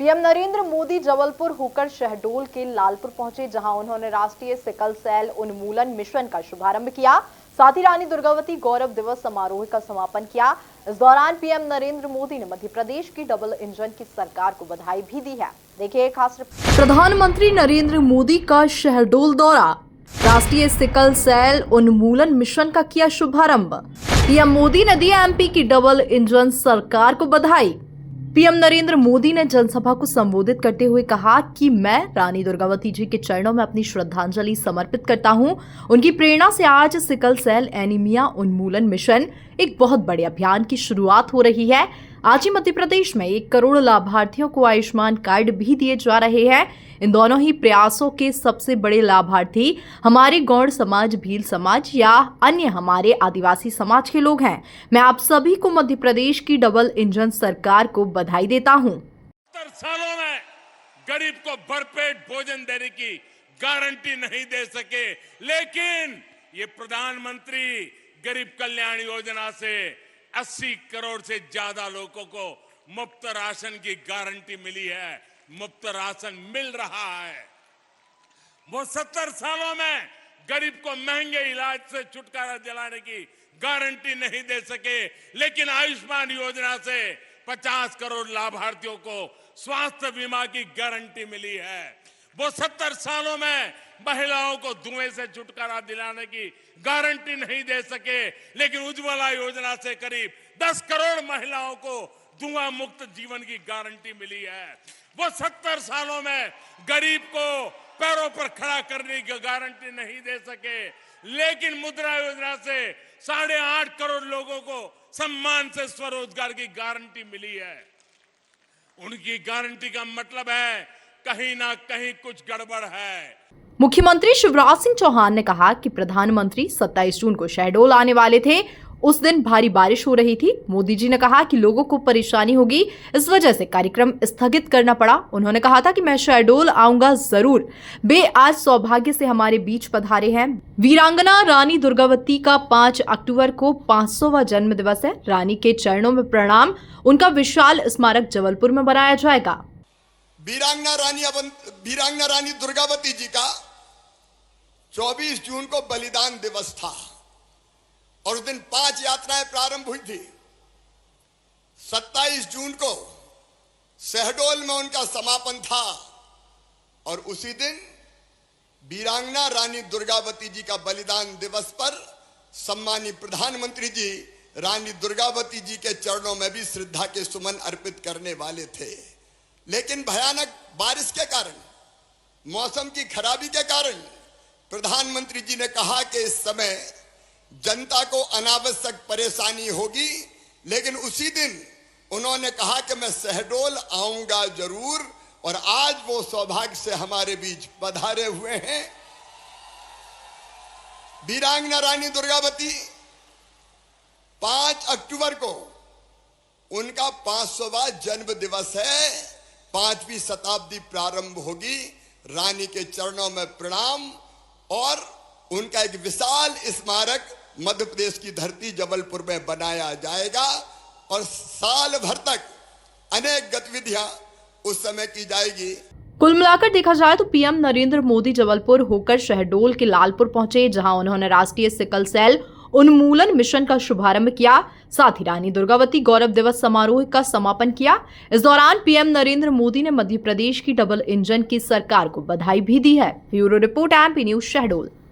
PM Narendra Modi Jabalpur होकर शहडोल के लालपुर पहुंचे, जहां उन्होंने राष्ट्रीय सिकल सेल उन्मूलन मिशन का शुभारंभ किया। साथ ही रानी दुर्गावती गौरव दिवस समारोह का समापन किया। इस दौरान पीएम नरेंद्र मोदी ने मध्य प्रदेश की डबल इंजन की सरकार को बधाई भी दी है। देखिए खास रिपोर्ट। प्रधानमंत्री नरेंद्र मोदी का शहडोल दौरा, राष्ट्रीय सिकल सेल उन्मूलन मिशन का किया शुभारंभ। पीएम मोदी ने दी एमपी की डबल इंजन सरकार को बधाई। पीएम नरेंद्र मोदी ने जनसभा को संबोधित करते हुए कहा कि मैं रानी दुर्गावती जी के चरणों में अपनी श्रद्धांजलि समर्पित करता हूं। उनकी प्रेरणा से आज सिकल सेल एनीमिया उन्मूलन मिशन एक बहुत बड़े अभियान की शुरुआत हो रही है। आज ही मध्य प्रदेश में 1 करोड़ लाभार्थियों को आयुष्मान कार्ड भी दिए जा रहे हैं। इन दोनों ही प्रयासों के सबसे बड़े लाभार्थी हमारे गौड़ समाज, भील समाज या अन्य हमारे आदिवासी समाज के लोग हैं। मैं आप सभी को मध्य प्रदेश की डबल इंजन सरकार को बधाई देता हूं। 70 सालों में गरीब को भरपेट भोजन देने की गारंटी नहीं दे सके, लेकिन ये प्रधानमंत्री गरीब कल्याण योजना से 80 करोड़ से ज्यादा लोगों को मुफ्त राशन की गारंटी मिली है। मुफ्त राशन मिल रहा है। वो 70 सालों में गरीब को महंगे इलाज से छुटकारा दिलाने की गारंटी नहीं दे सके, लेकिन आयुष्मान योजना से 50 करोड़ लाभार्थियों को स्वास्थ्य बीमा की गारंटी मिली है। वो 70 सालों में महिलाओं को धुएं से छुटकारा दिलाने की गारंटी नहीं दे सके, लेकिन उज्ज्वला योजना से करीब 10 करोड़ महिलाओं को धुआं मुक्त जीवन की गारंटी मिली है। वो 70 सालों में गरीब को पैरों पर खड़ा करने की गारंटी नहीं दे सके, लेकिन मुद्रा योजना से 8.5 करोड़ लोगों को सम्मान से स्वरोजगार की गारंटी मिली है। उनकी गारंटी का मतलब है कहीं ना कहीं कुछ गड़बड़ है। मुख्यमंत्री शिवराज सिंह चौहान ने कहा कि प्रधानमंत्री 27 जून को शहडोल आने वाले थे। उस दिन भारी बारिश हो रही थी। मोदी जी ने कहा कि लोगों को परेशानी होगी, इस वजह से कार्यक्रम स्थगित करना पड़ा। उन्होंने कहा था कि मैं शहडोल आऊंगा जरूर। वे आज सौभाग्य से हमारे बीच पधारे हैं। वीरांगना रानी दुर्गावती का 5 अक्टूबर को 500वां जन्म दिवस है। रानी के चरणों में प्रणाम। उनका विशाल स्मारक जबलपुर में बनाया जाएगा। वीरांगना रानी दुर्गावती जी का 24 जून को बलिदान दिवस था और उस दिन 5 यात्राएं प्रारंभ हुई थी। 27 जून को शहडोल में उनका समापन था और उसी दिन वीरांगना रानी दुर्गावती जी का बलिदान दिवस पर सम्मानित प्रधानमंत्री जी रानी दुर्गावती जी के चरणों में भी श्रद्धा के सुमन अर्पित करने वाले थे, लेकिन भयानक बारिश के कारण, मौसम की खराबी के कारण प्रधानमंत्री जी ने कहा कि इस समय जनता को अनावश्यक परेशानी होगी, लेकिन उसी दिन उन्होंने कहा कि मैं शहडोल आऊंगा जरूर और आज वो सौभाग्य से हमारे बीच पधारे हुए हैं। वीरांगना रानी दुर्गावती 5 अक्टूबर को उनका 500वां जन्म दिवस है। 5वीं शताब्दी प्रारंभ होगी। रानी के चरणों में प्रणाम और उनका एक विशाल स्मारक मध्य प्रदेश की धरती जबलपुर में बनाया जाएगा और साल भर तक अनेक गतिविधियां उस समय की जाएगी। कुल मिलाकर देखा जाए तो पीएम नरेंद्र मोदी जबलपुर होकर शहडोल के लालपुर पहुंचे, जहां उन्होंने राष्ट्रीय सिकल सेल उन्मूलन मिशन का शुभारंभ किया। साथ ही रानी दुर्गावती गौरव दिवस समारोह का समापन किया। इस दौरान पीएम नरेंद्र मोदी ने मध्य प्रदेश की डबल इंजन की सरकार को बधाई भी दी है। Bureau report, MP news, Shahdol.